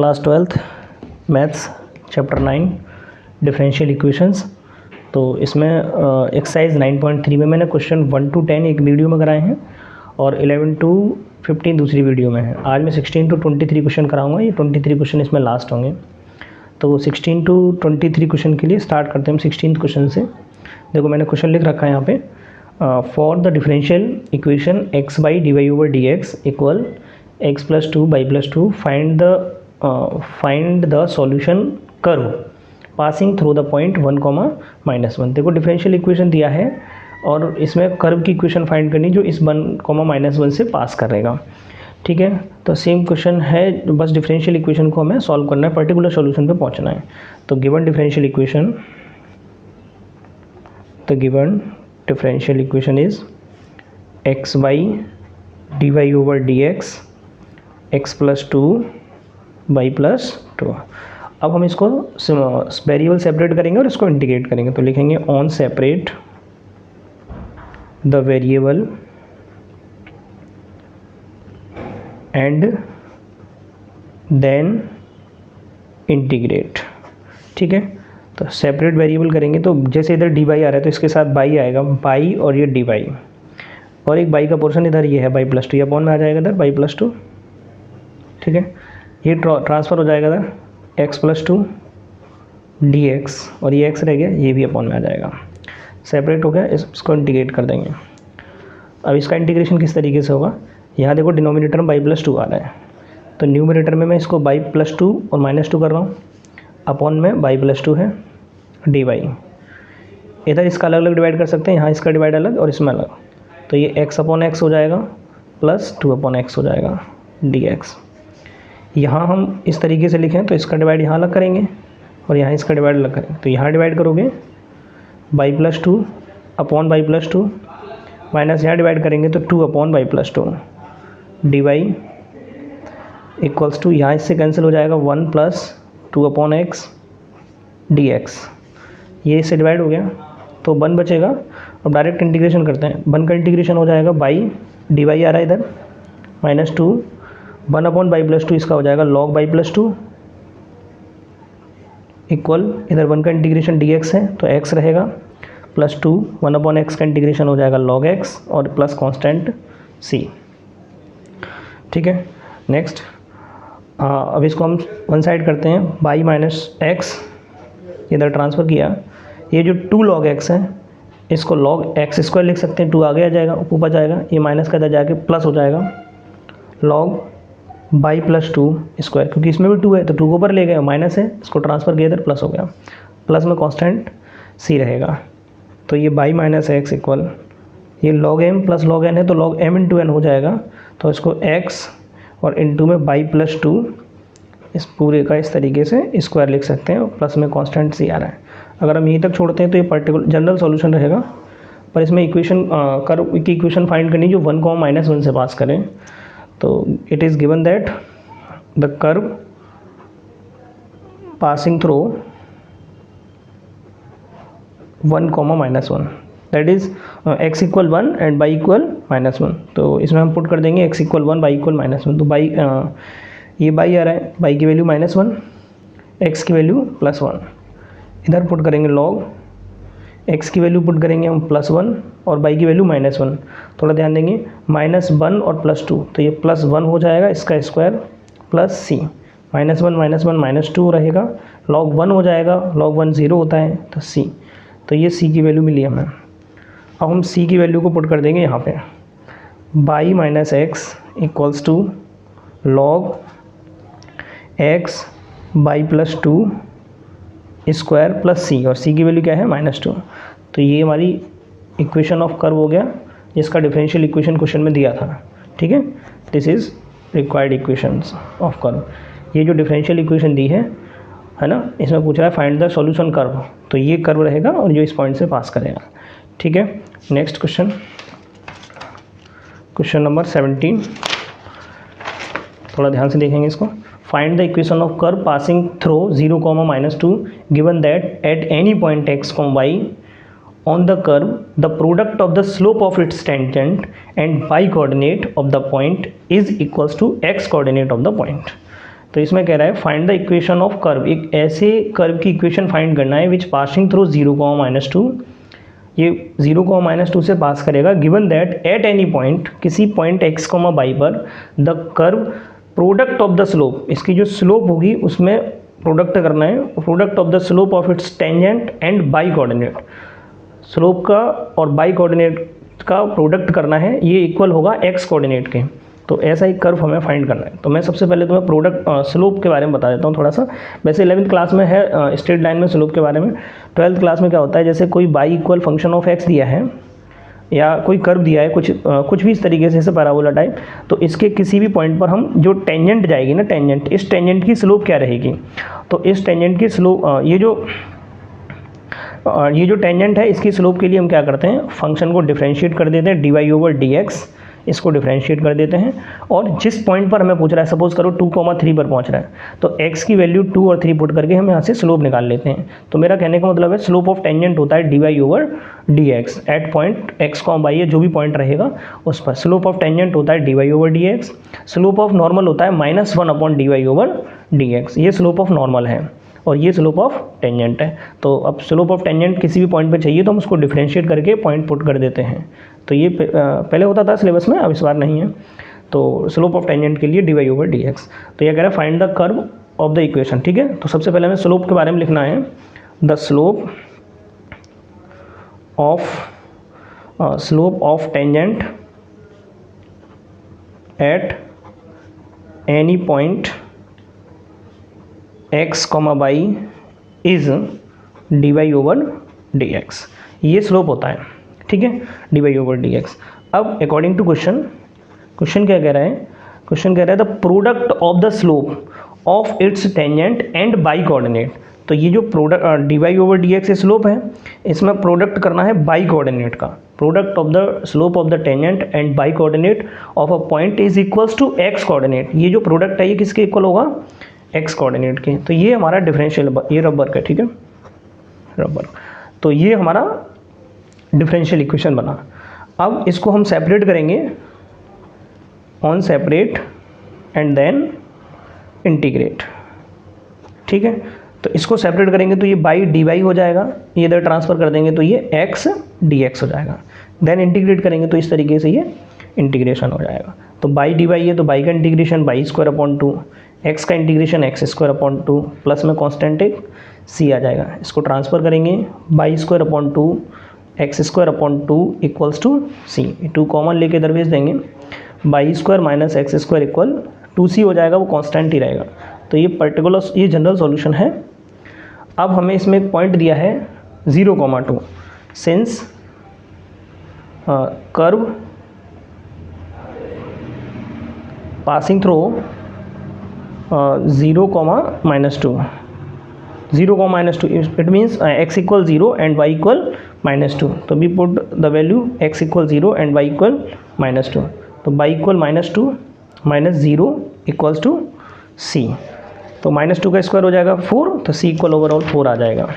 Class 12th maths chapter 9 differential equations. तो इसमें exercise 9.3 में मैंने क्वेश्चन 1 to 10 एक वीडियो में कराए हैं और 11 to 15 दूसरी वीडियो में है। आज मैं 16 to 23 क्वेश्चन कराऊंगा। ये 23 क्वेश्चन इसमें लास्ट होंगे। तो 16 to 23 क्वेश्चन के लिए स्टार्ट करते हैं हम 16th क्वेश्चन से। देखो मैंने क्वेश्चन लिख रखा है यहाँ पे, for the differential equation X by D Y over D X equal X plus 2 by plus 2 find the solution curve passing through the point 1, -1। देखो डिफरेंशियल इक्वेशन दिया है और इसमें कर्व की इक्वेशन फाइंड करनी जो इस 1, -1 से पास करेगा। ठीक है, तो सेम क्वेश्चन है, बस डिफरेंशियल इक्वेशन को हमें सॉल्व करना है, पर्टिकुलर सॉल्यूशन पे पहुंचना है। तो given differential equation is X by D Y over D X X plus 2 by plus 2। अब हम इसको वेरिएबल सेपरेट करेंगे और इसको इंटीग्रेट करेंगे। तो लिखेंगे on separate the variable and then integrate. ठीक है, तो सेपरेट वेरिएबल करेंगे तो जैसे इधर डी बाई आ रहा है तो इसके साथ बाई आएगा, बाई और ये डी बाई, और एक बाई का पोर्शन इधर ये है बाई प्लस 2, ये अपॉन में आ जाएगा इधर बाई प्लस 2। ठीक है, ये ट्रांसफ़र हो जाएगा इधर एक्स प्लस 2 डी एक्स, और ये एक्स रह गया, ये भी अपॉन में आ जाएगा। सेपरेट हो गया, इसको इंटीग्रेट कर देंगे। अब इसका इंटीग्रेशन किस तरीके से होगा, यहाँ देखो डिनोमिनेटर में बाई प्लस 2 आ रहा है, तो न्यूमिनेटर में मैं इसको बाई प्लस 2 और -2 कर रहा हूँ, अपॉन में बाई प्लस 2 है डी वाई। इधर इसका अलग अलग डिवाइड कर सकते हैं, यहाँ इसका डिवाइड अलग और इसमें अलग, तो ये एक्स अपॉन एक्स हो जाएगा प्लस 2 अपॉन एक्स हो जाएगा डी एक्स। यहाँ हम इस तरीके से लिखें तो इसका डिवाइड यहाँ अलग करेंगे और यहाँ इसका डिवाइड अलग करेंगे। तो यहाँ डिवाइड करोगे y plus 2 upon y plus 2, minus यहाँ डिवाइड करेंगे तो 2 upon y plus 2 d y equals to, यहाँ इससे कैंसिल हो जाएगा 1 plus 2 upon x d x. ये इससे डिवाइड हो गया तो 1 बचेगा। अब डायरेक्ट इंटीग्रेशन करते हैं, 1 का इंटीग्रेशन हो जाएगा बाई डी वाई आ रहा है इधर -2, 1 अपॉन बाई प्लस 2 इसका हो जाएगा लॉग बाई प्लस 2 इक्वल, इधर 1 का इंटीग्रेशन डी एक्स है तो एक्स रहेगा प्लस 2, 1 अपॉन एक्स का इंटीग्रेशन हो जाएगा लॉग एक्स और प्लस कांस्टेंट सी। ठीक है, नेक्स्ट अब इसको हम वन साइड करते हैं, बाई माइनस एक्स इधर ट्रांसफ़र किया, ये जो 2 लॉग एक्स है इसको लॉग एक्स स्क्वायर लिख सकते हैं, 2 आगे आ जाएगा ऊपर जाएगा, ये माइनस का इधर जाके प्लस हो जाएगा लॉग बाई प्लस 2 स्क्वायर, क्योंकि इसमें भी 2 है तो 2 को ऊपर ले गए, माइनस है इसको ट्रांसफ़र किया इधर प्लस हो गया, प्लस में कांस्टेंट सी रहेगा। तो ये बाई माइनस एक्स इक्वल, ये log M plus log N है तो लॉग एम इंटू एन हो जाएगा, तो इसको एक्स और इंटू में बाई प्लस 2 इस पूरे का इस तरीके से स्क्वायर लिख सकते हैं और प्लस में कांस्टेंट सी आ रहा है। अगर हम यहीं तक छोड़ते हैं तो ये पर्टिकुलर जनरल सॉल्यूशन रहेगा, पर इसमें इक्वेशन कर्व की इक्वेशन फाइंड करनी जो 1, -1 से पास करें। तो it is given that the curve passing through 1, -1 that is x equal 1 and y equal -1। तो इसमें हम पुट कर देंगे x इक्वल 1 y इक्वल -1। तो बाई ये बाई आ रहा है, बाई की वैल्यू -1, x की वैल्यू +1, इधर पुट करेंगे लॉग x की वैल्यू पुट करेंगे हम +1 और y की वैल्यू -1। थोड़ा ध्यान देंगे, -1 और +2, तो ये +1 हो जाएगा इसका स्क्वायर प्लस सी, -1 -2 रहेगा, log 1 हो जाएगा, log 1 0 होता है तो c, तो ये c की वैल्यू मिली हमें। अब हम c की वैल्यू को पुट कर देंगे यहाँ पे, by minus x equals to log x by plus 2 square plus सी, और सी की वैल्यू क्या है -2। तो ये हमारी इक्वेशन ऑफ कर्व हो गया जिसका डिफरेंशियल इक्वेशन क्वेश्चन में दिया था। ठीक है, this is required equations of curve. ये जो डिफरेंशियल इक्वेशन दी है ना, इसमें पूछ रहा है फाइंड द सॉल्यूशन कर्व, तो ये कर्व रहेगा और जो इस पॉइंट से पास करेगा। ठीक है, नेक्स्ट क्वेश्चन नंबर 17, थोड़ा ध्यान से देखेंगे इसको। Find the equation of curve passing through 0, -2 given that at any point x, y on the curve the product of the slope of its tangent and y coordinate of the point is equals to x coordinate of the point। तो इसमें कह रहा है find the equation of curve, एक ऐसे curve की equation find करना है विच पासिंग थ्रू 0, -2, ये 0, -2 से पास करेगा, given that at any point, किसी पॉइंट x, y पर the curve product of the slope, इसकी जो स्लोप होगी उसमें प्रोडक्ट करना है, product of the slope of its tangent and y coordinate, slope का और बाई कोऑर्डिनेट का प्रोडक्ट करना है, ये इक्वल होगा x कोऑर्डिनेट के। तो ऐसा ही कर्व हमें फाइंड करना है। तो मैं सबसे पहले तुम्हें प्रोडक्ट स्लोप के बारे में बता देता हूँ थोड़ा सा। वैसे 11th क्लास में है स्ट्रेट लाइन में स्लोप के बारे में। 12th क्लास में क्या होता है, जैसे कोई by equal function of x दिया है या कोई कर्व दिया है कुछ भी इस तरीके से, जैसे पैराबोला टाइप, तो इसके किसी भी पॉइंट पर हम जो टेंजेंट जाएगी ना, टेंजेंट, इस टेंजेंट की स्लोप क्या रहेगी, तो इस टेंजेंट की स्लोप ये जो टेंजेंट है इसकी स्लोप के लिए हम क्या करते हैं, फंक्शन को डिफरेंशिएट कर देते हैं, dy/dx, इसको डिफरेंशिएट कर देते हैं। और जिस पॉइंट पर हमें पूछ रहा है, सपोज करो 2, 3 पर पहुंच रहा है, तो x की वैल्यू 2 और 3 पुट करके हम यहाँ से स्लोप निकाल लेते हैं। तो मेरा कहने का मतलब है स्लोप ऑफ टेंजेंट होता है dy/dx eight point x, y, जो भी पॉइंट रहेगा उस पर। स्लोप ऑफ टेंजेंट होता है dy/dx। स्लोप ऑफ नॉर्मल होता है -1/dy/dx, ये स्लोप ऑफ नॉर्मल है और ये स्लोप ऑफ टेंजेंट है। तो अब स्लोप ऑफ टेंजेंट किसी भी पॉइंट पे चाहिए तो हम उसको डिफरेंशिएट करके पॉइंट पुट कर देते हैं। तो ये पहले होता था सिलेबस में, अब इस बार नहीं है। तो स्लोप ऑफ टेंजेंट के लिए dy/dx। तो ये कह रहा है find the curve of the equation, ठीक है। तो सबसे पहले हमें स्लोप के बारे में लिखना है, the slope of tangent at any point x, y is dy/dx, ये स्लोप होता है, ठीक है, dy/dx। अब अकॉर्डिंग टू क्वेश्चन क्या कह रहा है, क्वेश्चन कह रहा है the product of the slope of its tangent and y coordinate. तो ये जो प्रोडक्ट dy/dx स्लोप है, इसमें प्रोडक्ट करना है बाई कोऑर्डिनेट का, product of the slope of the tangent and y coordinate of a point is equals to x coordinate. ये जो प्रोडक्ट है ये किसके इक्वल होगा, x कोऑर्डिनेट के। तो ये हमारा डिफरेंशियल, ये रबर का, ठीक है, रबर। तो ये हमारा डिफरेंशियल इक्वेशन बना। अब इसको हम सेपरेट करेंगे, on separate and then integrate, ठीक है। तो इसको सेपरेट करेंगे तो ये बाई dy हो जाएगा, ये इधर ट्रांसफ़र कर देंगे तो ये x dx हो जाएगा। देन इंटीग्रेट करेंगे तो इस तरीके से ये इंटीग्रेशन हो जाएगा। तो बाई dy है तो बाई का इंटीग्रेशन y²/2, x का इंटीग्रेशन x²/2, प्लस में कांस्टेंट एक c आ जाएगा। इसको ट्रांसफ़र करेंगे, y²/2 x²/2 equals to c, 2 common लेके इधर भेज देंगे, y² - x² इक्वल 2c हो जाएगा, वो कांस्टेंट ही रहेगा। तो ये पर्टिकुलर, ये जनरल सॉल्यूशन है। अब हमें इसमें एक पॉइंट दिया है 0, 2, since curve passing through 0, -2, 0, -2, it means x equal 0 and y equal -2. तो we put the value x equal 0 and y equal -2. तो y equal -2 - 0 equals to c। तो -2 का स्क्वायर हो जाएगा 4, तो c इक्वल ओवरऑल 4 आ जाएगा।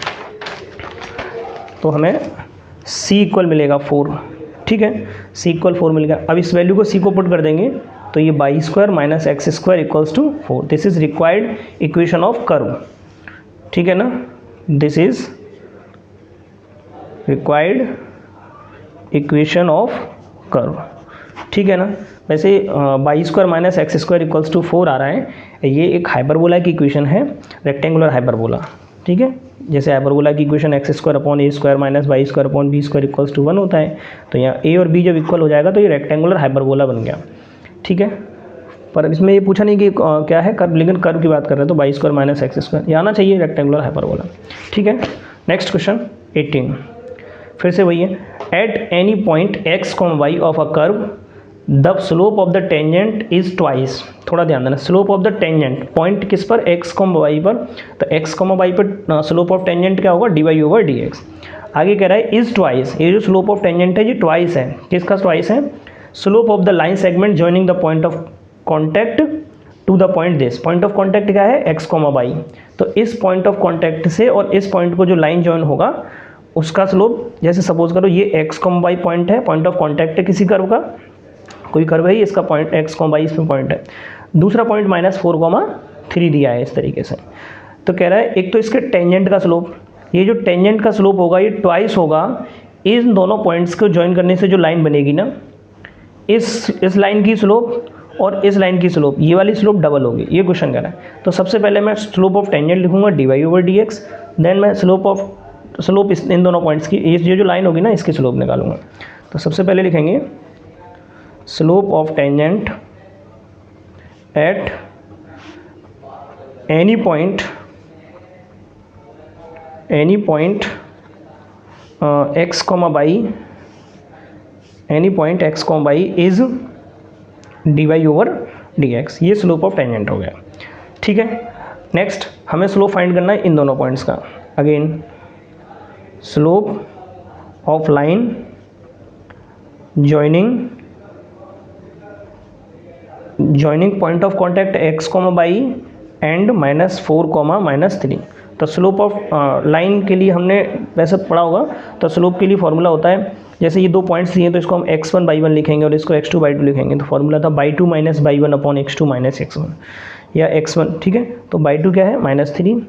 तो हमें c इक्वल मिलेगा 4, ठीक है, c इक्वल 4 मिल गया। अब इस वैल्यू को c को पुट कर देंगे तो ये y² - x² equals to 4। This is required equation of curve, ठीक है ना, this is required equation of curve, ठीक है ना। वैसे y² - x² इक्वल्स टू 4 आ रहा है, ये एक हाइपरबोला की इक्वेशन है, रेक्टेंगुलर हाइपरबोला, ठीक है। जैसे हाइपरबोला की equation x² - a² - y² b² equals to 1 होता है। तो यहाँ a और b जब इक्वल हो जाएगा तो ये रेक्टेंगुलर हाइपरबोला बन गया, ठीक है। पर इसमें ये पूछा नहीं कि क्या है कर्व, लेकिन कर्व की बात कर रहे हैं तो y² - x², ये आना चाहिए रेक्टेंगुलर हाइपरबोला, ठीक है। नेक्स्ट क्वेश्चन 18, फिर से वही है, at any point x, y of a curve the slope of the tangent is twice. थोड़ा ध्यान देना, slope of the tangent, point किस पर, x, y पर, तो x, y पर स्लोप ऑफ टेंजेंट क्या होगा, dy/dx। आगे कह रहा है इज ट्वाइस, ये जो स्लोप ऑफ टेंजेंट है ये ट्वाइस है, किसका ट्वाइस है, slope of the line segment joining the point of contact to the point this. Point of contact क्या है, x, y। तो इस पॉइंट ऑफ कॉन्टैक्ट से और इस पॉइंट को जो लाइन जॉइन होगा उसका स्लोप, जैसे सपोज करो ये x, y पॉइंट है, पॉइंट ऑफ कॉन्टैक्ट है किसी कर्व का, कोई कर्व है इसका पॉइंट x, y इसमें पॉइंट है। दूसरा पॉइंट -4, 3 दिया है इस तरीके से। तो कह रहा है एक तो इसके टेंजेंट का स्लोप, ये जो टेंजेंट का स्लोप होगा ये ट्वाइस होगा इन दोनों पॉइंट्स को ज्वाइन करने से जो लाइन बनेगी ना, इस लाइन की स्लोप और इस लाइन की स्लोप, ये वाली स्लोप डबल होगी, ये क्वेश्चन कर रहा है। तो सबसे पहले मैं स्लोप ऑफ टेंजेंट लिखूंगा dy/dx, देन मैं स्लोप इन दोनों पॉइंट्स की, ये जो लाइन होगी ना इसकी स्लोप निकालूंगा। तो सबसे पहले लिखेंगे slope of tangent at any point x, y, any point x, y is dy/dx, ये स्लोप ऑफ टेंजेंट हो गया। ठीक है, नेक्स्ट हमें स्लोप फाइंड करना है इन दोनों पॉइंट्स का। Again slope of line joining point of contact x, y and -4, -3। तो स्लोप ऑफ लाइन के लिए हमने वैसे पढ़ा होगा, तो स्लोप के लिए फॉर्मूला होता है, जैसे ये दो पॉइंट्स दिए तो इसको हम x1/1 लिखेंगे और इसको x2/2 लिखेंगे। तो फॉर्मूला था y two minus y one upon x2 minus x1 या x1। ठीक है, तो बाई2 क्या है -3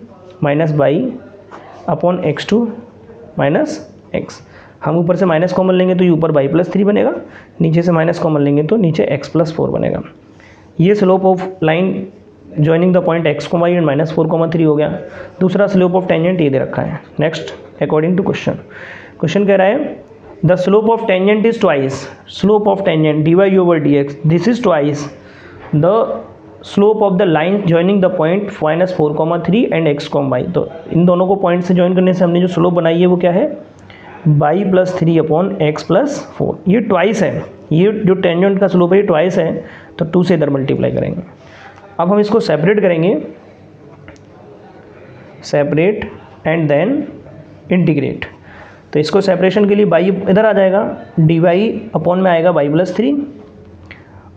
minus by upon x2 minus x। हम ऊपर से माइनस कॉमन लेंगे तो ये ऊपर y+3 बनेगा, नीचे से माइनस कॉमन लेंगे तो नीचे x+4 बनेगा। ये slope of line joining the point x, y and -4, 3 हो गया। दूसरा स्लोप ऑफ टेंजेंट ये दे रखा है। नेक्स्ट अकॉर्डिंग टू क्वेश्चन कह रहा है the slope of tangent is twice, slope of tangent dy/dx, this is twice the slope of the line joining the point -4, 3 and x, y। तो इन दोनों को point से ज्वाइन करने से हमने जो स्लोप बनाई है वो क्या है, y+3 अपॉन x+4। ये ट्वाइस है, ये जो टेंजेंट का स्लोप है ये ट्वाइस है, तो 2 से इधर मल्टीप्लाई करेंगे। अब हम इसको सेपरेट करेंगे, सेपरेट एंड देन इंटीग्रेट। तो इसको सेपरेशन के लिए y इधर आ जाएगा, dy अपॉन में आएगा y+3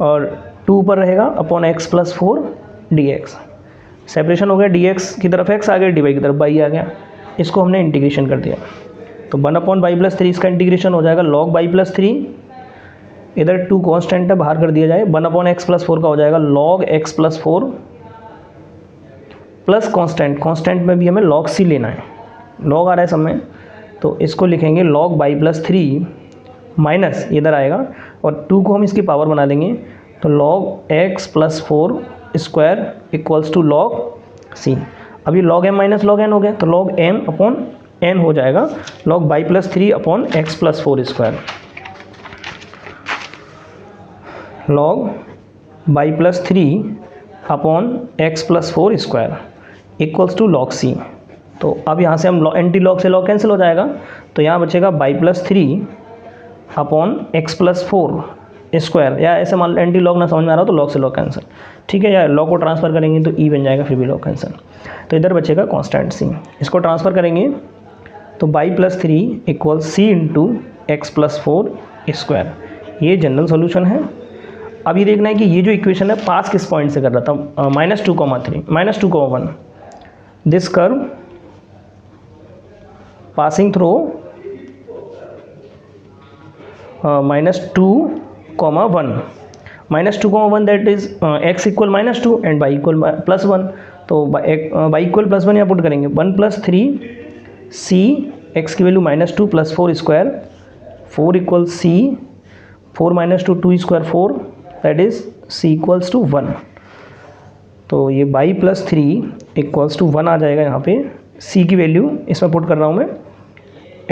और 2 ऊपर रहेगा अपॉन x+4 dx। सेपरेशन हो गया, dx की तरफ x आ गया, dy की तरफ y आ गया। इसको हमने इंटीग्रेशन कर दिया, तो 1 अपॉन y+3 इसका इंटीग्रेशन हो जाएगा log y+3, इधर 2 कांस्टेंट है बाहर कर दिया जाए, 1 अपॉन x+4 का हो जाएगा log x+4 प्लस कांस्टेंट में भी हमें log c लेना है, log आ रहा है सब में, तो इसको लिखेंगे log y+3 माइनस इधर आएगा और 2 को हम इसकी पावर बना देंगे, तो log x+4 square equals to log c। अब ये log m minus log n हो गया, तो log m अपॉन n हो जाएगा log y+3 upon x+4 square, log y+3 upon x+4 square equals to log c। तो अब यहाँ से हम एंटी लॉग से लॉग कैंसिल हो जाएगा, तो यहाँ बचेगा y+3 अपॉन x+4 स्क्वायर, या ऐसे मान एंटी लॉग ना समझ में आ रहा हो तो लॉग से लॉग कैंसिल। ठीक है, या लॉग को ट्रांसफर करेंगे तो ई बन जाएगा, फिर भी लॉग कैंसिल। तो इधर बचेगा कांस्टेंट c, इसको ट्रांसफ़र करेंगे तो y+3 equal c into x+4 square. ये जनरल सोल्यूशन है। अब ये देखना है कि ये जो इक्वेशन है पास किस पॉइंट से कर रहा था, -2, 3 -2, 1 this curve passing through -2, 1 -2, 1 that is x equal -2 and y equal +1। तो y equal +1 यहाँ पुट करेंगे, 1 + 3 c, x की value -2 + 4 square, 4 equal c, 4 - 2 2 square 4 that is c equals to 1। तो ये y+3 इक्वल्स टू 1 आ जाएगा, यहाँ पे c की वैल्यू इसमें पुट कर रहा हूँ मैं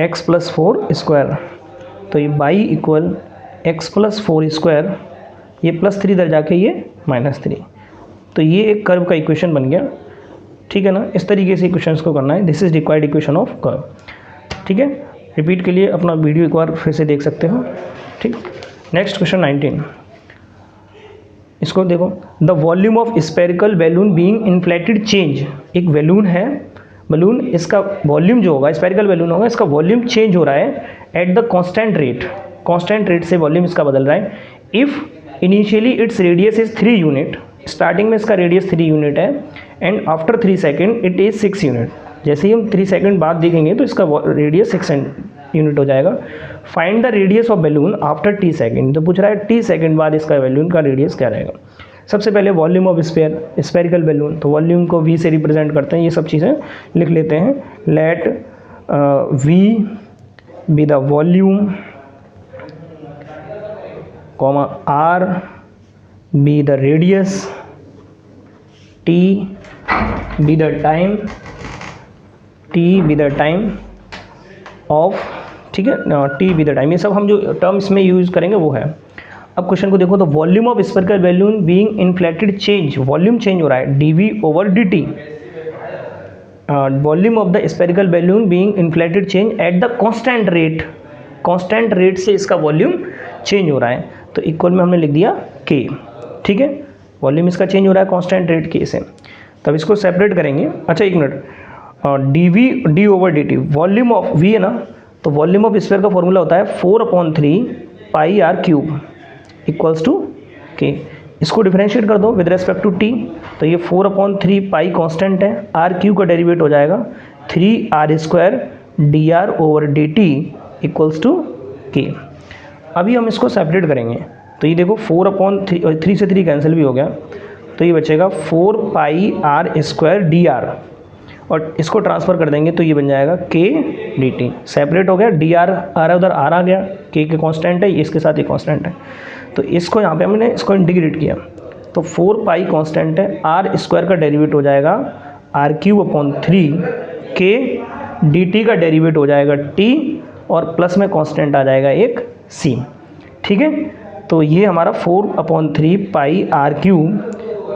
x+4 स्क्वायर, तो ये y इक्वल x+4 स्क्वायर, ये +3 इधर जाके ये -3। तो ये एक कर्व का इक्वेशन बन गया। ठीक है ना, इस तरीके से इक्वेशंस को करना है। This is required equation of curve. ठीक है, रिपीट के लिए अपना वीडियो एक बार फिर से देख सकते हो। ठीक, नेक्स्ट क्वेश्चन 19, इसको देखो, the volume of spherical balloon being inflated change. एक बैलून है, बलून, इसका वॉल्यूम जो होगा, स्पेरिकल बैलून होगा, इसका वॉल्यूम चेंज हो रहा है एट द कांस्टेंट रेट से वॉल्यूम इसका बदल रहा है। If initially its radius is 3 unit, starting में इसका रेडियस 3 यूनिट है, and after 3 second it is 6 unit. जैसे ही हम 3 सेकेंड बाद देखेंगे तो इसका रेडियस 6 यूनिट हो जाएगा। Find the radius of balloon after t second, तो पूछ रहा है t सेकेंड बाद इसका बैलून का रेडियस क्या रहेगा। सबसे पहले वॉल्यूम ऑफ स्फेरिकल बैलून, तो वॉल्यूम को V से रिप्रेजेंट करते हैं, ये सब चीज़ें लिख लेते हैं। Let V be the volume, R be the radius, T be the time of, ठीक है, T बी द टाइम। ये सब हम जो टर्म इसमें यूज़ करेंगे वो है। अब क्वेश्चन को देखो, तो volume of spherical balloon being inflated change, volume change हो रहा है dV over dt। Volume of the spherical balloon being inflated change at the constant rate, constant rate से इसका वॉल्यूम चेंज हो रहा है, तो इक्वल में हमने लिख दिया K, ठीक है। वॉल्यूम इसका चेंज हो रहा है कांस्टेंट रेट K से, तब इसको सेपरेट करेंगे। अच्छा एक minute, d over dt, volume of V है ना, तो वॉल्यूम ऑफ स्फीयर का फॉर्मूला होता है 4/3 pi r cube equals to K। इसको डिफरेंशिएट कर दो विद रेस्पेक्ट टू T, तो ये 4/3 पाई कांस्टेंट है, r क्यूब का डेरिवेट हो जाएगा 3r² dr over dt equals to K। अभी हम इसको सेपरेट करेंगे, तो ये देखो 4/3 से 3 कैंसिल भी हो गया, तो ये बचेगा 4 पाई r² dr, और इसको ट्रांसफ़र कर देंगे तो ये बन जाएगा K dt। सेपरेट हो गया, dr आ रहा है उधर, r आ गया, K के कांस्टेंट है, इसके साथ ही कांस्टेंट है, तो इसको यहाँ पे हमने इसको इंटीग्रेट किया, तो 4 पाई कांस्टेंट है, r² का डेरिवेट हो जाएगा r³/3, K dt का डेरिवेट हो जाएगा T, और प्लस में कांस्टेंट आ जाएगा एक C, ठीक है। तो ये हमारा 4/3 पाई r³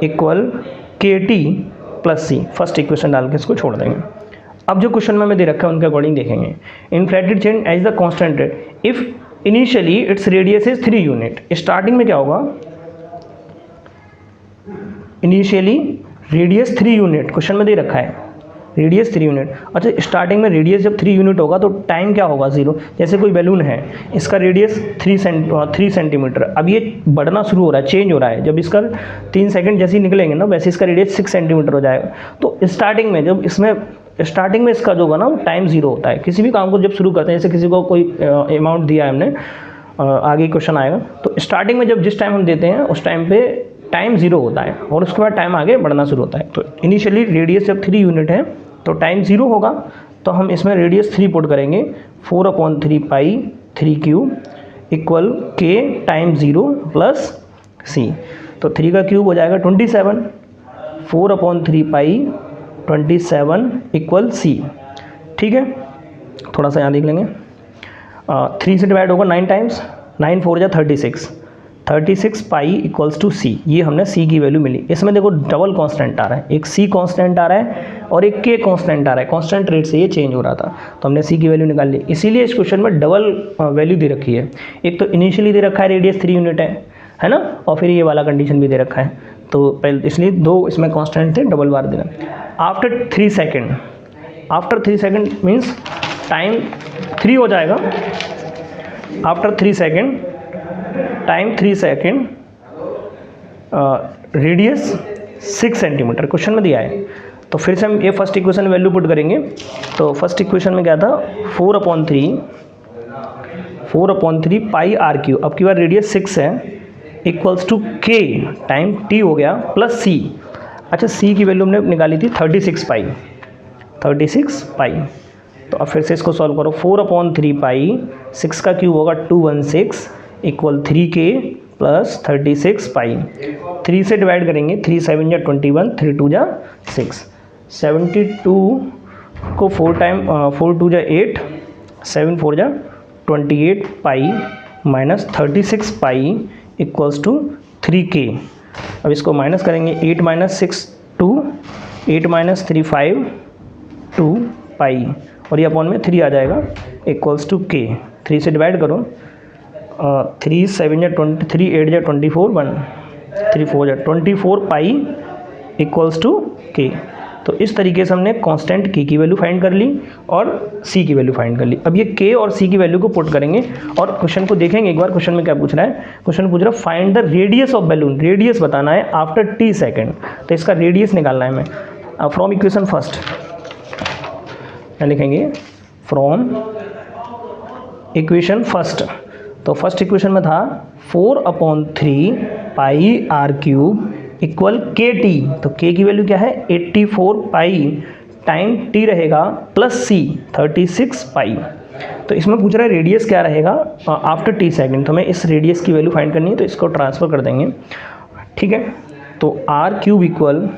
equal KT plus C, first equation डाल के इसको छोड़ देंगे। अब जो क्वेश्चन में हमें दे रखा है उनके अकॉर्डिंग देखेंगे। Inflated chain as the constant rate if initially its radius is 3 unit. Starting में क्या होगा, इनिशियली रेडियस 3 यूनिट, क्वेश्चन में दे रखा है रेडियस 3 यूनिट। अच्छा स्टार्टिंग में रेडियस जब 3 यूनिट होगा तो टाइम क्या होगा 0। जैसे कोई बैलून है, इसका रेडियस 3 सेंटीमीटर, अब ये बढ़ना शुरू हो रहा है, चेंज हो रहा है, जब इसका 3 सेकंड जैसे ही निकलेंगे ना वैसे इसका रेडियस 6 सेंटीमीटर हो जाएगा। तो स्टार्टिंग में जब इसमें स्टार्टिंग में इसका जो होगा ना टाइम 0 होता है। किसी भी काम को जब शुरू करते हैं, जैसे किसी को कोई अमाउंट दिया है हमने, आगे क्वेश्चन आएगा, तो स्टार्टिंग में जब जिस टाइम हम देते हैं उस टाइम पे टाइम 0 होता है, और उसके बाद टाइम आगे बढ़ना शुरू होता है। तो इनिशियली रेडियस जब 3 यूनिट है तो टाइम 0 होगा, तो हम इसमें रेडियस 3 पुट करेंगे, 4/3 पाई 3³ equal K time 0 plus C, तो 3 का क्यूब हो जाएगा 27, 4/3 पाई 27 इक्वल C, ठीक है। थोड़ा सा यहाँ देख लेंगे, 3 से डिवाइड होगा 9 टाइम्स, 9 4 जा 36 पाई इक्वल्स टू C। ये हमने C की वैल्यू मिली। इसमें देखो डबल कांस्टेंट आ रहा है, एक C कांस्टेंट आ रहा है और एक K कांस्टेंट आ रहा है, कांस्टेंट रेट से ये चेंज हो रहा था, तो हमने C की वैल्यू निकाल ली। इसीलिए इस क्वेश्चन में डबल वैल्यू दे रखी है, एक तो इनिशियली दे रखा है रेडियस 3 यूनिट है ना, और फिर ये वाला कंडीशन भी दे रखा है, तो पहले इसलिए 2 इसमें कांस्टेंट थे, डबल बार देना। आफ्टर 3 सेकेंड मीन्स टाइम 3 हो जाएगा, after 3 second time 3 second, radius 6 centimetre question में दिया है। तो फिर से हम ये फर्स्ट इक्वेशन में वैल्यू पुट करेंगे, तो फर्स्ट इक्वेशन में क्या था 4/3 पाई r³, अब की बार रेडियस 6 है, equals to K time T हो गया प्लस C। अच्छा C की वैल्यू हमने निकाली थी 36 पाई, तो अब फिर से इसको सॉल्व करो, 4/3 पाई 6 का क्यूब होगा 216 इक्वल 3K प्लस 36 पाई, 3 से डिवाइड करेंगे, 3 7 जा 21, 3 2 जा 6, 72 को 4 2 जा 8, 7 4 जा 28 pi minus 36 pi equals to 3K। अब इसको माइनस करेंगे, 8 - 6 2, 8 - 3 5, 2 पाई, और ये अपॉन में 3 आ जाएगा इक्वल्स टू K। 3 से डिवाइड करो, 3 7 जा 23, 8 जा 24, 1 3 4 जा 24 पाई इक्वल्स टू K। तो इस तरीके से हमने कांस्टेंट K की वैल्यू फाइंड कर ली और C की वैल्यू फाइंड कर ली। अब ये K और C की वैल्यू को पुट करेंगे और क्वेश्चन को देखेंगे एक बार। क्वेश्चन में क्या पूछ रहा है, क्वेश्चन पूछ रहा है find the radius of balloon, radius बताना है आफ्टर T सेकेंड, तो इसका रेडियस निकालना है हमें। फ्रॉम इक्वेशन फर्स्ट क्या लिखेंगे, फ्रॉम इक्वेशन फर्स्ट, तो फर्स्ट इक्वेशन में था 4/3 पाई r³ इक्वल के टी, तो के की वैल्यू क्या है 84 पाई टाइम टी रहेगा प्लस सी 36 पाई। तो इसमें पूछ रहा है रेडियस क्या रहेगा आफ्टर टी सेकंड, तो हमें इस रेडियस की वैल्यू फाइंड करनी है, तो इसको ट्रांसफ़र कर देंगे, ठीक है। तो R cube equal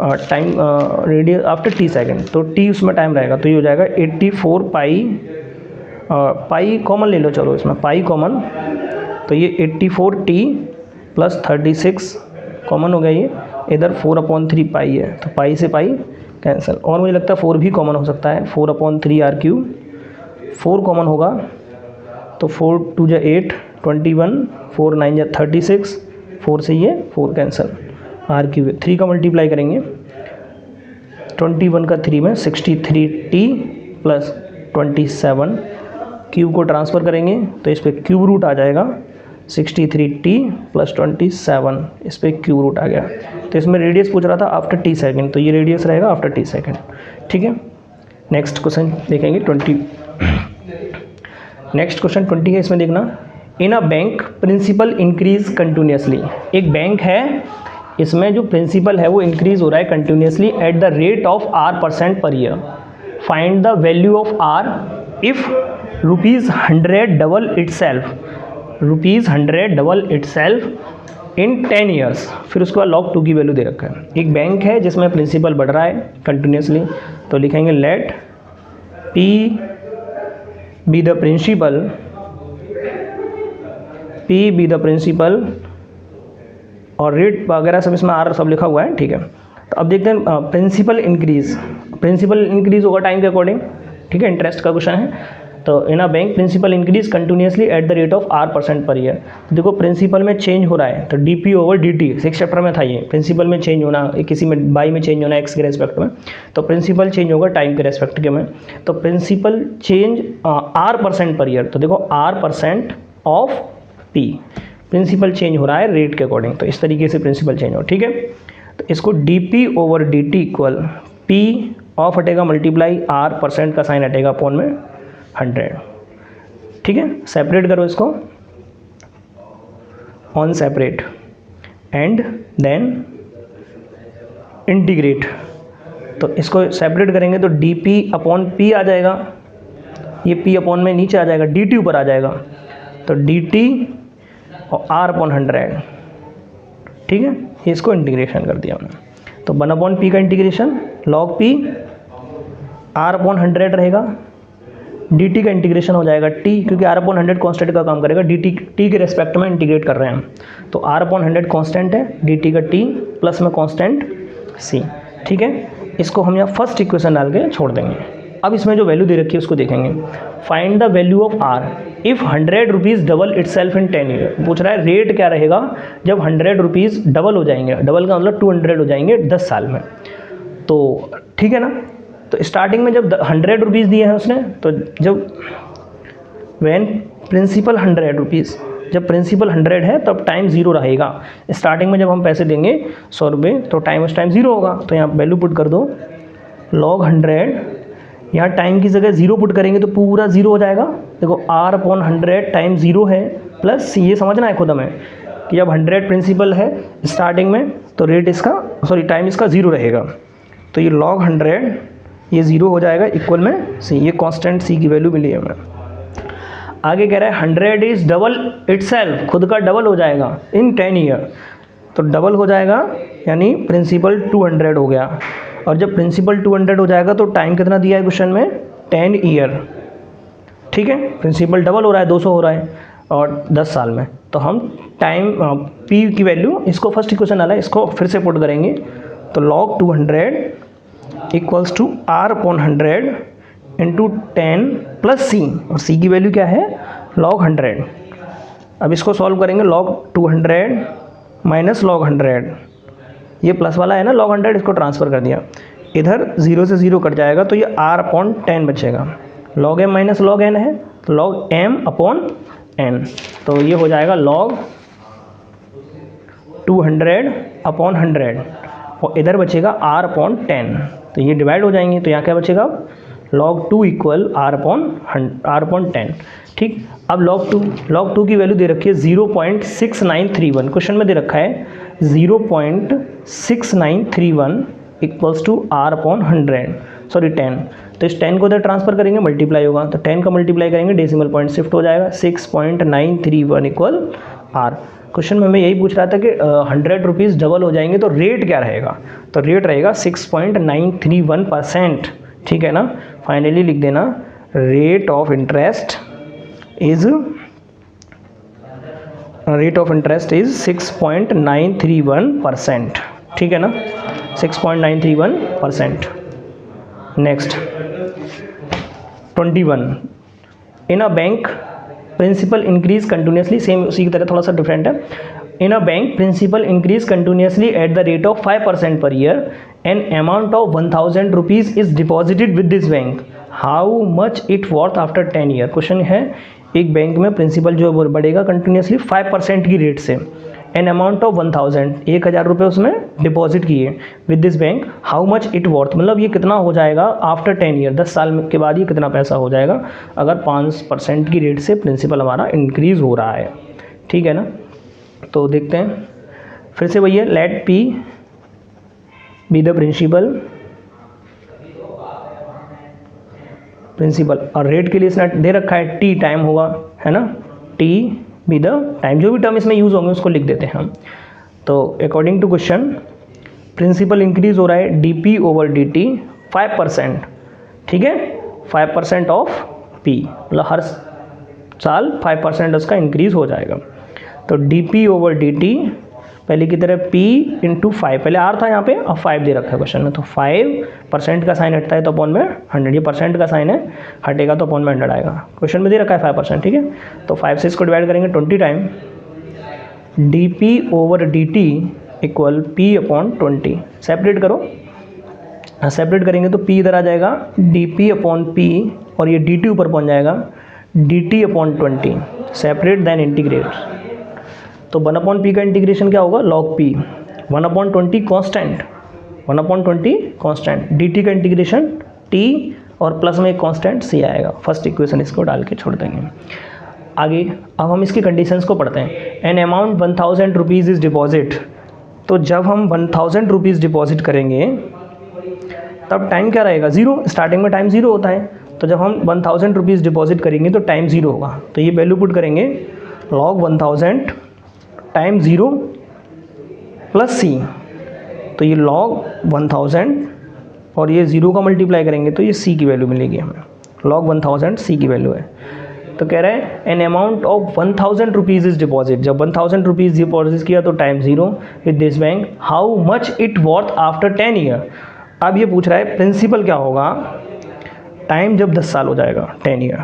time radius after T second, तो टी उसमें टाइम रहेगा, तो ये हो जाएगा 84 पाई, पाई कॉमन ले लो, चलो इसमें पाई कॉमन, तो ये 84 टी प्लस 36 कॉमन हो गया, ये इधर 4/3 पाई है, तो पाई से पाई कैंसिल, और मुझे लगता है 4 भी कॉमन हो सकता है, 4/3 आर क्यूब, 4 कॉमन होगा, तो 4 2 जा 8 21, 4 9 जा 36, 4 से ये 4 कैंसिल, आर क्यूब 3 का मल्टीप्लाई करेंगे, 21 का 3 में 63 टी प्लस 27, क्यूब को ट्रांसफ़र करेंगे तो इस पर क्यूब रूट आ जाएगा, 63 टी प्लस 27, इस पर क्यूब रूट आ गया। तो इसमें रेडियस पूछ रहा था आफ्टर टी सेकंड, तो ये रेडियस रहेगा आफ्टर टी सेकंड, ठीक है। नेक्स्ट क्वेश्चन देखेंगे 20, नेक्स्ट क्वेश्चन 20 है, इसमें देखना, in a bank principal increase continuously, एक बैंक है, इसमें जो प्रिंसिपल है वो इंक्रीज हो रहा है continuously at the rate of R% per year, find the value of R if ₹100 double itself, ₹100 double itself in 10 years, फिर उसके बाद log 2 की वैल्यू दे रखा है। एक बैंक है जिसमें प्रिंसिपल बढ़ रहा है कंटिन्यूसली, तो लिखेंगे let P be the principal, P be the principal, और रेट वगैरह सब इसमें R सब लिखा हुआ है, ठीक है। तो अब देखते हैं प्रिंसिपल इंक्रीज होगा टाइम के अकॉर्डिंग, ठीक है, इंटरेस्ट का क्वेश्चन है। तो in a bank principal increase continuously at the rate of R% per year, तो देखो प्रिंसिपल में चेंज हो रहा है, तो DP ओवर DT 6 चैप्टर में था ये, प्रिंसिपल में चेंज होना, किसी में बाई में चेंज होना एक्स के रेस्पेक्ट में, तो प्रिंसिपल चेंज होगा टाइम के रेस्पेक्ट के में, तो principal change R% per year, तो देखो R% of P, principal change हो रहा है रेट के अकॉर्डिंग, तो इस तरीके से प्रिंसिपल चेंज हो, ठीक है। तो इसको DP over DT equal P of हटेगा मल्टीप्लाई R% का साइन हटेगा अपॉन में 100, ठीक है। सेपरेट करो इसको, on separate and then integrate, तो इसको सेपरेट करेंगे तो DP अपॉन P आ जाएगा, ये P अपॉन में नीचे आ जाएगा, DT ऊपर आ जाएगा, तो DT और R/100, ठीक है, इसको इंटीग्रेशन कर दिया हमने, तो 1/P का इंटीग्रेशन log P, R/100 रहेगा, dt का इंटीग्रेशन हो जाएगा t, क्योंकि R/100 कांस्टेंट का काम करेगा, dt t के रेस्पेक्ट में इंटीग्रेट कर रहे हैं हम, तो R/100 कांस्टेंट है, dt का t प्लस में कांस्टेंट c, ठीक है। इसको हम यहाँ फर्स्ट इक्वेशन डाल के छोड़ देंगे। अब इसमें जो वैल्यू दे रखी है उसको देखेंगे, find the value of R if ₹100 double itself in 10 year, पूछ रहा है रेट क्या रहेगा जब ₹100 डबल हो जाएंगे, डबल का मतलब 200 हो जाएंगे 10 साल में, तो ठीक है ना। तो स्टार्टिंग में जब ₹100 दिए हैं उसने, तो जब व्हेन प्रिंसिपल ₹100, जब प्रिंसिपल 100 है तब टाइम 0 रहेगा, स्टार्टिंग में जब हम पैसे देंगे 100 रुपये तो टाइम उस टाइम 0 होगा, तो यहाँ वैल्यू पुट कर दो log 100, यहाँ टाइम की जगह 0 पुट करेंगे तो पूरा 0 हो जाएगा, देखो R/100 टाइम 0 है प्लस ये समझना है खुद हमें कि जब 100 प्रिंसिपल है स्टार्टिंग में तो रेट इसका टाइम इसका 0 रहेगा, तो ये log 100 ये 0 हो जाएगा इक्वल में c, ये कांस्टेंट c की वैल्यू मिली है हमें। आगे कह रहा है 100 इज डबल इटसेल्फ, खुद का डबल हो जाएगा इन 10 ईयर, तो डबल हो जाएगा यानी प्रिंसिपल 200 हो गया, और जब प्रिंसिपल 200 हो जाएगा तो टाइम कितना दिया है क्वेश्चन में 10 ईयर, ठीक है। प्रिंसिपल डबल हो रहा है 200 हो रहा है और 10 साल में, तो हम टाइम p की वैल्यू, इसको फर्स्ट इक्वेशन डाला है, इसको फिर से पुट करेंगे, तो log 200 equals to R/100 into 10 plus c, और c की वैल्यू क्या है log 100। अब इसको सॉल्व करेंगे, log 200 माइनस log 100, ये प्लस वाला है ना log 100, इसको ट्रांसफ़र कर दिया, इधर 0 से 0 कट जाएगा तो ये R/10 बचेगा, log m minus log n है तो log m अपॉन n, तो ये हो जाएगा log 200 अपॉन 100, और इधर बचेगा R/10, तो ये डिवाइड हो जाएंगे, तो यहाँ क्या बचेगा log 2 इक्वल R/10, ठीक। अब log 2 की वैल्यू दे रखी है 0.6931, क्वेश्चन में दे रखा है 0.6931 equals to R upon 100, sorry 10। तो इस 10 को इधर ट्रांसफर करेंगे, मल्टीप्लाई होगा, तो 10 का मल्टीप्लाई करेंगे, डेसिमल पॉइंट शिफ्ट हो जाएगा, 6.931 इक्वल R। क्वेश्चन में हमें यही पूछ रहा था कि 100 रुपीज़ डबल हो जाएंगे तो रेट क्या रहेगा, तो रेट रहेगा 6.931%, ठीक है ना। फाइनली लिख देना रेट ऑफ इंटरेस्ट इज 6.931%, ठीक है ना, 6.931%। Next 21, in a bank principal increase continuously, same उसी की तरह थोड़ा सा डिफरेंट है। In a bank principal increase continuously at the rate of 5% per year, an amount of 1000 rupees is deposited with this bank, how much it worth after 10 year. Question है एक bank में principal जो बढ़ेगा continuously 5% की rate से, N amount of 1000, 1000 रुपये उसमें deposit किए with this bank, how much it worth, मतलब ये कितना हो जाएगा आफ्टर 10 ईयर, 10 साल के बाद ये कितना पैसा हो जाएगा अगर 5% की रेट से प्रिंसिपल हमारा इंक्रीज़ हो रहा है, ठीक है ना। तो देखते हैं फिर से भैया, let P be the principal और रेट के लिए इसने दे रखा है टी टाइम होगा, है ना, टी बी द टाइम, जो भी टर्म इसमें यूज़ होंगे उसको लिख देते हैं हम। तो according to question principal increase हो रहा है D P over D T 5%, ठीक है, 5% ऑफ पी, मतलब हर साल 5% उसका इंक्रीज हो जाएगा। तो D P over D T पहले की तरह p इंटू 5, पहले r था यहाँ पे, अब 5 दे रखा है क्वेश्चन में, तो 5% का साइन हटता है तो अपॉन में 100, ये परसेंट का साइन है, हटेगा तो अपॉन में 100 आएगा, क्वेश्चन में दे रखा है 5%, ठीक है। तो 5 से इसको डिवाइड करेंगे 20 time, D P over D T equal P upon 20, separate करो, सेपरेट करेंगे तो p इधर आ जाएगा, डी पी अपॉन पी, और ये डी टी ऊपर पहुँच जाएगा, D T upon 20, separate then integrate. तो 1/p का इंटीग्रेशन क्या होगा, log p, 1/20 constant, 1/20 constant, dt का इंटीग्रेशन t और प्लस में एक कांस्टेंट c आएगा। फर्स्ट इक्वेशन इसको डाल के छोड़ देंगे। आगे अब हम इसकी कंडीशंस को पढ़ते हैं। An amount 1000 rupees is deposit, तो जब हम 1000 रुपीज़ डिपॉजिट करेंगे तब टाइम क्या रहेगा, 0, स्टार्टिंग में टाइम 0 होता है, तो जब हम 1000 रुपीज़ डिपॉजिट करेंगे तो टाइम 0 होगा, तो ये वैल्यू पुट करेंगे log 1000 टाइम 0 प्लस c, तो ये log 1000 और ये 0 का मल्टीप्लाई करेंगे तो ये c की वैल्यू मिलेगी हमें, log 1000 c की वैल्यू है। तो कह रहे हैं N amount of 1000 rupees is deposit, जब 1000 रुपीज़ डिपॉजिट किया तो time 0 with this bank, how much it worth after 10 year. अब ये पूछ रहा है प्रिंसिपल क्या होगा टाइम जब 10 साल हो जाएगा, 10 ईयर।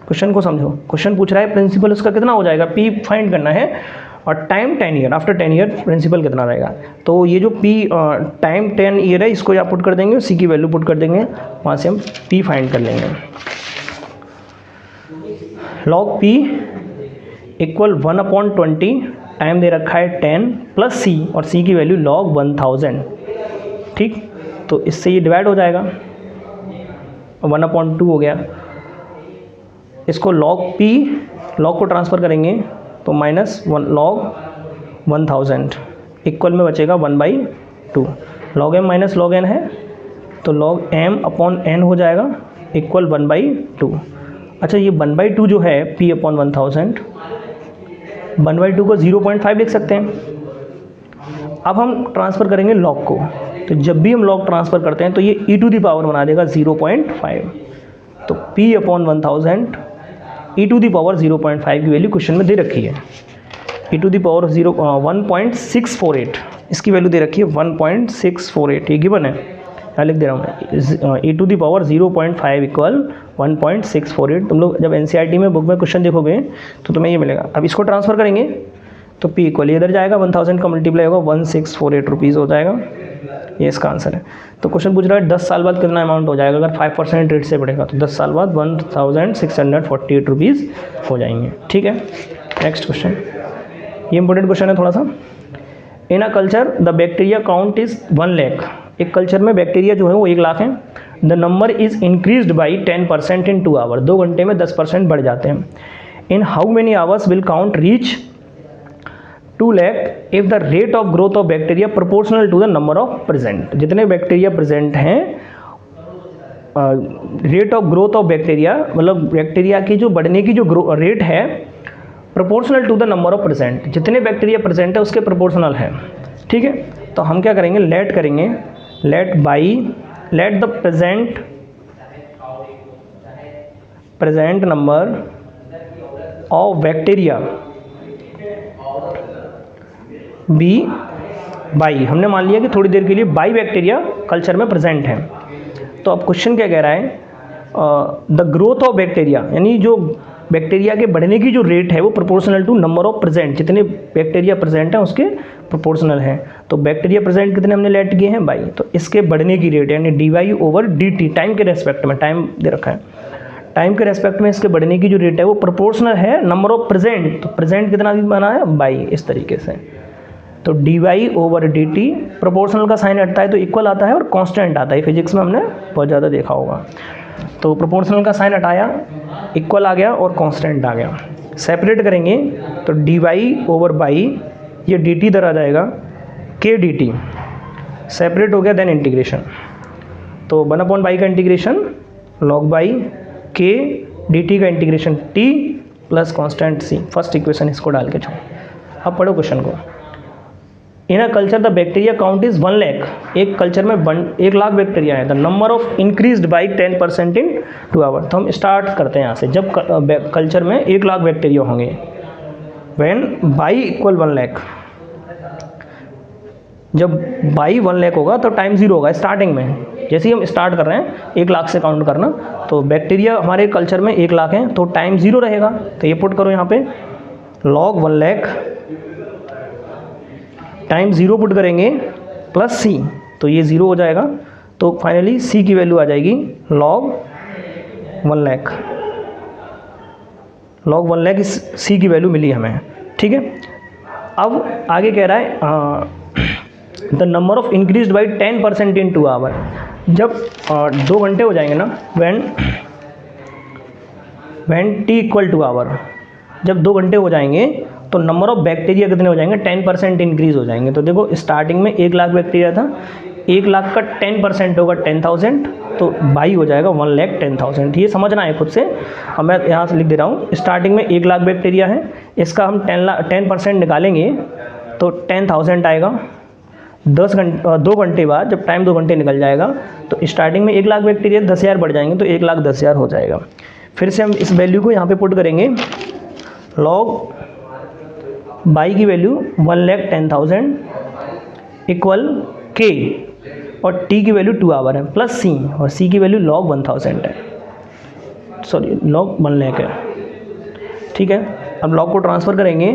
क्वेश्चन को समझो, क्वेश्चन पूछ रहा है प्रिंसिपल उसका कितना हो जाएगा, p फाइंड करना है, और time 10 year, after 10 year principal कितना रहेगा। तो ये जो p टाइम 10 ईयर है इसको यहाँ पुट कर देंगे, c की वैल्यू पुट कर देंगे, वहाँ से हम p फाइंड कर लेंगे। log p इक्वल 1/20, टाइम दे रखा है 10 प्लस c, और c की वैल्यू log 1000, ठीक। तो इससे ये डिवाइड हो जाएगा, 1/2 हो गया, इसको log p, log को ट्रांसफ़र करेंगे तो -1 log 1000 इक्वल में बचेगा 1/2, log m minus log n है तो log m अपॉन n हो जाएगा इक्वल 1/2। अच्छा ये 1/2 जो है p अपॉन 1000, 1/2 को 0.5 लिख सकते हैं। अब हम ट्रांसफ़र करेंगे log को, तो जब भी हम log ट्रांसफ़र करते हैं तो ये e टू दी पावर बना देगा 0.5, तो p upon 1000 e to the power 0.5 की वैल्यू क्वेश्चन में दे रखी है, e टू दी पावर 1.648, इसकी वैल्यू दे रखी है 1.648, ये गिवन है, यहाँ लिख दे रहा हूँ e to the power 0.5 equal 1.648। तुम लोग जब NCERT में बुक में क्वेश्चन देखोगे तो तुम्हें ये मिलेगा। अब इसको ट्रांसफ़र करेंगे तो p इक्वल इधर जाएगा, 1000 का मल्टीप्लाई होगा 1648 रुपीज़ हो जाएगा, ये इसका आंसर है। तो क्वेश्चन पूछ रहा है 10 साल बाद कितना अमाउंट हो जाएगा, अगर 5% रेट से बढ़ेगा तो 10 साल बाद 1648 रुपीज़ हो जाएंगे, ठीक है। नेक्स्ट क्वेश्चन, ये इंपॉर्टेंट क्वेश्चन है थोड़ा सा। In a culture the bacteria count is 1 lakh, एक कल्चर में बैक्टीरिया जो है वो 1 लाख है। The number is increased by 10% in 2 hour, 2 घंटे में 10% बढ़ जाते हैं। In how many hours will count reach 2 lakh if the rate of growth of bacteria proportional to the number of present. जितने बैक्टीरिया प्रेजेंट हैं, rate of growth of bacteria मतलब bacteria की जो बढ़ने की जो रेट है proportional to the number of present, जितने बैक्टीरिया प्रेजेंट है उसके प्रोपोर्शनल है। ठीक है, तो हम क्या करेंगे, लेट करेंगे, let the present number of bacteria be y, हमने मान लिया कि थोड़ी देर के लिए बाई बैक्टीरिया कल्चर में प्रेजेंट है। तो अब क्वेश्चन क्या कह रहा है, द ग्रोथ ऑफ बैक्टीरिया, यानी जो बैक्टीरिया के बढ़ने की जो रेट है वो proportional to number of present, जितने बैक्टीरिया प्रेजेंट हैं उसके प्रोपोर्शनल है। तो बैक्टीरिया प्रेजेंट कितने हमने लेट किए हैं, बाई, तो इसके बढ़ने की रेट यानी dy ओवर dt, टाइम के रेस्पेक्ट में, टाइम दे रखा है, टाइम के रेस्पेक्ट में इसके बढ़ने की जो रेट है वो प्रोपोर्शनल है नंबर ऑफ प्रेजेंट। तो प्रेजेंट कितना भी बना है, बाई, इस तरीके से। तो dy ओवर dt, प्रोपोर्शनल का साइन हटता है तो इक्वल आता है और कांस्टेंट आता है, फिजिक्स में हमने बहुत ज़्यादा देखा होगा। तो प्रोपोर्शनल का साइन हटाया, इक्वल आ गया और कांस्टेंट आ गया। सेपरेट करेंगे तो dy ओवर बाई, ये dt इधर आ जाएगा, k dt सेपरेट हो गया, देन इंटीग्रेशन। तो 1/बाई का integration log y, k dt का integration t plus constant c, first equation इसको डाल के छोड़। अब पढ़ो क्वेश्चन को। In a culture the bacteria count is 1 lakh, एक कल्चर में 1 लाख बैक्टीरिया है। The number of increased by 10% in 2 hour. तो हम स्टार्ट करते हैं यहाँ से, जब कल्चर में 1 लाख बैक्टीरिया होंगे, व्हेन बाई इक्वल 1 लाख, जब बाई 1 लाख होगा तो टाइम 0 होगा स्टार्टिंग में। जैसे ही हम स्टार्ट कर रहे हैं 1 लाख से काउंट करना, तो बैक्टीरिया हमारे कल्चर में 1 लाख हैं तो टाइम 0 रहेगा। तो ये पुट करो यहाँ पे, log 1 लाख टाइम 0 पुट करेंगे प्लस c, तो ये 0 हो जाएगा। तो फाइनली c की वैल्यू आ जाएगी log 1 लाख, log 1 लाख इस c की वैल्यू मिली हमें। ठीक है, अब आगे कह रहा है the number of increase by 10% in 2 hour. जब 2 घंटे हो जाएंगे ना, when t इक्वल 2 आवर, जब 2 घंटे हो जाएंगे तो नंबर ऑफ बैक्टीरिया कितने हो जाएंगे, 10% इंक्रीज हो जाएंगे। तो देखो स्टार्टिंग में 1 लाख बैक्टीरिया था, 1 लाख का 10% होगा 10,000, तो बाई हो जाएगा 1,10,000। ये समझना है खुद से, अब मैं यहाँ से लिख दे रहा हूँ। स्टार्टिंग में 1 लाख बैक्टीरिया है, इसका हम 10% निकालेंगे तो 10,000 आएगा। 2 घंटे बाद जब टाइम 2 घंटे निकल जाएगा तो स्टार्टिंग में 1 लाख बैक्टीरिया 10,000 बढ़ जाएंगे तो 1,10,000 हो जाएगा। फिर से हम इस वैल्यू को यहाँ पे पुट करेंगे, लॉग बाई की वैल्यू 1,10,000 इक्वल k और t की वैल्यू 2 आवर है प्लस c, और c की वैल्यू log 1,000 है, सॉरी log 1 लाख है। ठीक है, अब log को ट्रांसफ़र करेंगे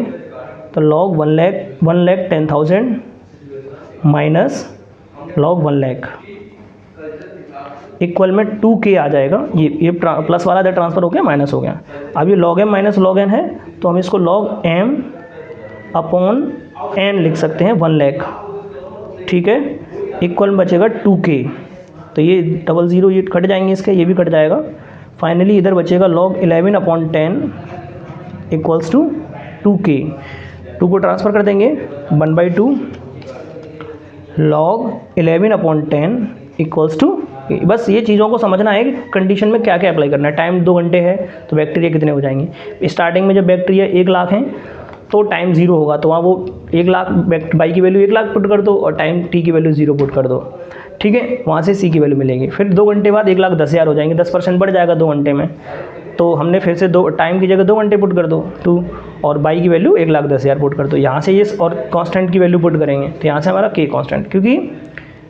तो log 1,10,000 minus log 1 lakh equal में 2k आ जाएगा। ये प्लस वाला जब ट्रांसफ़र हो गया माइनस हो गया। अब ये log m minus log n है तो हम इसको log m अपॉन n लिख सकते हैं 1 लाख। ठीक है, इक्वल में बचेगा 2k, तो ये 00 ये कट जाएंगे, इसके ये भी कट जाएगा। फाइनली इधर बचेगा log 11/10 इक्वल्स टू 2k। 2 को ट्रांसफ़र कर देंगे 1/2 log 11/10 इक्वल्स टू, बस ये चीज़ों को समझना है कि कंडीशन में क्या क्या अप्लाई करना है। टाइम 2 घंटे है तो बैक्टीरिया कितने हो जाएंगे। स्टार्टिंग में जब बैक्टीरिया 1 लाख हैं तो टाइम 0 होगा, तो वहाँ वो 1 लाख बाई की वैल्यू 1 लाख पुट कर दो और टाइम t की वैल्यू 0 पुट कर दो। ठीक है, वहाँ से c की वैल्यू मिलेगी। फिर 2 घंटे बाद 1,10,000 हो जाएंगे, 10% बढ़ जाएगा 2 घंटे में। तो हमने फिर से टाइम की जगह 2 घंटे पुट कर दो 2, और बाई की वैल्यू 1,10,000 पुट कर दो। यहाँ से ये और कांस्टेंट की वैल्यू पुट करेंगे तो यहाँ से हमारा k कांस्टेंट, क्योंकि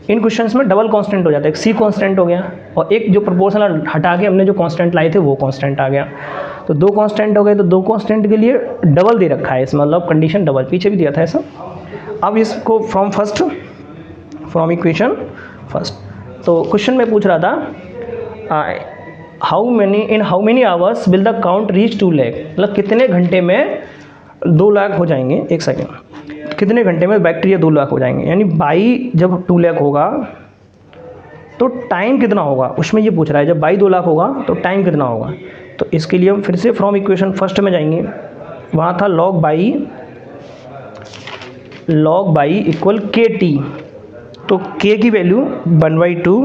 इन क्वेश्चंस में डबल कांस्टेंट हो जाता है, एक c कांस्टेंट हो गया और एक जो प्रोपोर्शनल हटा के हमने जो कांस्टेंट लाए थे वो कांस्टेंट आ गया। तो 2 कांस्टेंट हो गए, तो 2 कांस्टेंट के लिए डबल दे रखा है इसमें, मतलब कंडीशन डबल, पीछे भी दिया था ऐसा। अब इसको फ्रॉम इक्वेशन फर्स्ट, तो क्वेश्चन में पूछ रहा था how many hours will the count reach 2 lakh, मतलब कितने घंटे में 2 लाख हो जाएंगे। एक सेकेंड, कितने घंटे में बैक्टीरिया 2 लाख हो जाएंगे, यानी बाई जब 2 लाख होगा तो टाइम कितना होगा, उसमें ये पूछ रहा है। जब बाई 2 लाख होगा तो टाइम कितना होगा। तो इसके लिए हम फिर से फ्रॉम इक्वेशन फर्स्ट में जाएंगे, वहाँ था log by log by equal के टी। तो k की value 1/2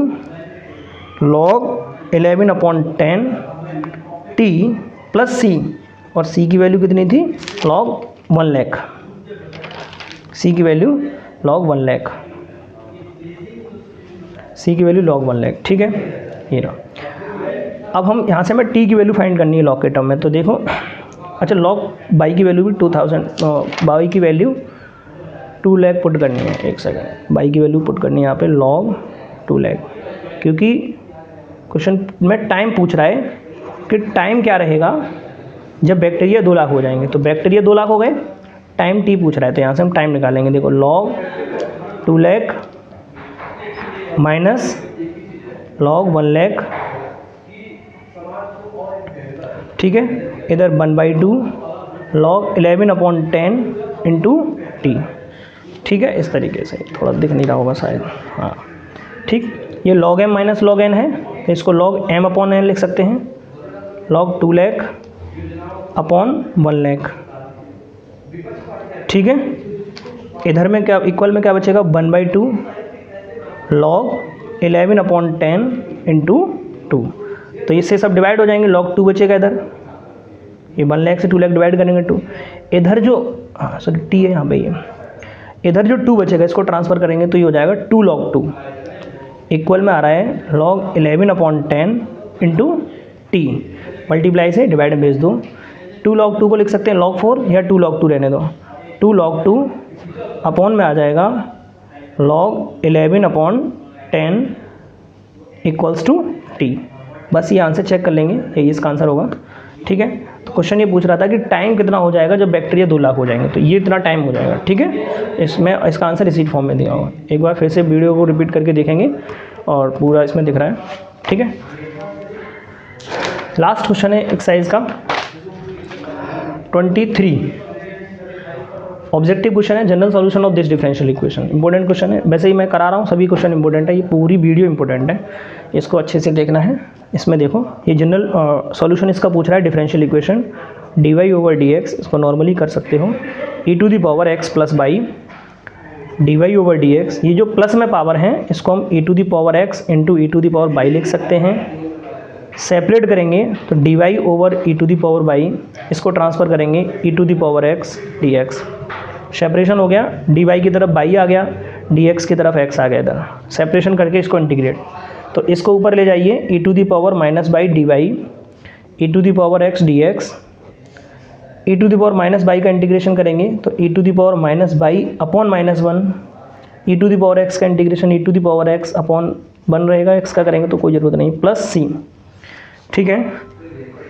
log 11/10 t plus c, और c की वैल्यू कितनी थी, log 1 लाख। c की वैल्यू log 1 लाख, c की वैल्यू log 1 लाख, ठीक है, ये रहा। अब हम यहाँ से हमें t की वैल्यू फाइंड करनी है log के टर्म में, तो देखो अच्छा log बाई की वैल्यू भी 2000, बाई की वैल्यू 2 लाख पुट करनी है, एक सेकंड, बाई की वैल्यू पुट करनी है यहाँ पे log 2 लाख, क्योंकि क्वेश्चन में टाइम पूछ रहा है कि टाइम क्या रहेगा जब बैक्टीरिया 2 लाख हो जाएंगे। तो बैक्टीरिया 2 लाख हो गए, टाइम टी पूछ रहा है, तो यहाँ से हम टाइम निकालेंगे। देखो log 2 lakh minus log 1 lakh, ठीक है, इधर 1/2 log 11/10 इंटू टी, ठीक है, इस तरीके से, थोड़ा दिख नहीं रहा होगा शायद, हाँ ठीक। ये log m minus log n है, तो इसको log m/n लिख सकते हैं, log 2 लाख अपॉन 1 लाख, ठीक है। इधर में क्या इक्वल में क्या बचेगा, 1/2 log 11/10 इंटू 2, तो इससे सब डिवाइड हो जाएंगे, log 2 बचेगा इधर, ये 1 लाख से 2 लाख डिवाइड करेंगे 2, इधर जो हाँ सॉरी टी है यहाँ पे, ये इधर जो 2 बचेगा इसको ट्रांसफ़र करेंगे तो ये हो जाएगा 2 log 2, इक्वल में आ रहा है log 11/10 इंटू टी, मल्टीप्लाई से डिवाइड में भेज दो। 2 log 2 को लिख सकते हैं log 4, या 2 log 2 रहने दो, 2 log 2 अपॉन में आ जाएगा log 11/10 इक्वल्स टू टी। बस ये आंसर चेक कर लेंगे, यही इसका आंसर होगा, ठीक है। तो क्वेश्चन ये पूछ रहा था कि टाइम कितना हो जाएगा जब बैक्टीरिया 2 लाख हो जाएंगे, तो ये इतना टाइम हो जाएगा, ठीक है। इसमें इसका आंसर इसी फॉर्म में दिया होगा, एक बार फिर से वीडियो को रिपीट करके देखेंगे और पूरा इसमें दिख रहा है, ठीक है। लास्ट क्वेश्चन है एक्सरसाइज का 23, ऑब्जेक्टिव क्वेश्चन है, general solution of this differential equation. Important question है, वैसे ही मैं करा रहा हूँ, सभी क्वेश्चन इंपॉर्टेंट है, ये पूरी वीडियो इंपॉर्टेंट है, इसको अच्छे से देखना है। इसमें देखो ये जनरल सॉल्यूशन इसका पूछ रहा है, डिफरेंशियल इक्वेशन dy/dx, इसको नॉर्मली कर सकते हो e⁻x प्लस बाई dy/dx, ये जो प्लस में पावर है इसको हम e⁻x इंटू e⁻y लिख सकते हैं। सेपरेट करेंगे तो dy/e⁻y, इसको ट्रांसफ़र करेंगे e⁻x dx, सेपरेशन हो गया, dy की तरफ y आ गया, dx की तरफ x आ गया, इधर सेपरेशन करके इसको इंटीग्रेट, तो इसको ऊपर ले जाइए e⁻−y dy e⁻x dx, e⁻−y का इंटीग्रेशन करेंगे तो e⁻−y अपॉन -1, e⁻x का इंटीग्रेशन e⁻x अपॉन 1 रहेगा, x का करेंगे तो कोई ज़रूरत नहीं, प्लस c, ठीक है।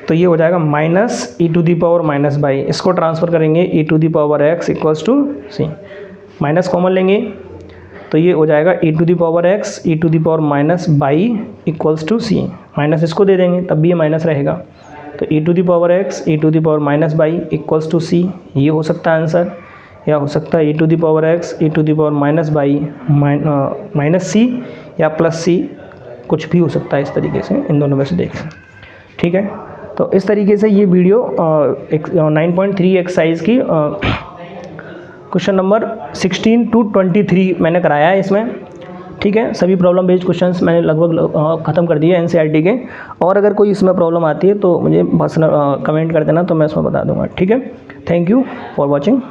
तो ये हो जाएगा माइनस e⁻−y, इसको ट्रांसफ़र करेंगे e⁻x equals to c, minus common लेंगे तो ये हो जाएगा e⁻x e⁻−y equals to c, minus इसको दे देंगे तब भी ये माइनस रहेगा, तो e⁻x e⁻−y equals to c, ये हो सकता है आंसर, या हो सकता है e⁻x e⁻−y माइनस c या प्लस c, कुछ भी हो सकता है, इस तरीके से इन दोनों में से देखें, ठीक है। तो इस तरीके से ये वीडियो 9.3 एक्सरसाइज की क्वेश्चन नंबर 16 to 23 मैंने कराया है इसमें, ठीक है। सभी प्रॉब्लम बेस्ड क्वेश्चंस मैंने लगभग ख़त्म कर दिए NCERT के, और अगर कोई इसमें प्रॉब्लम आती है तो मुझे पर्सनल कमेंट कर देना, तो मैं इसमें बता दूंगा, ठीक है। Thank you for watching.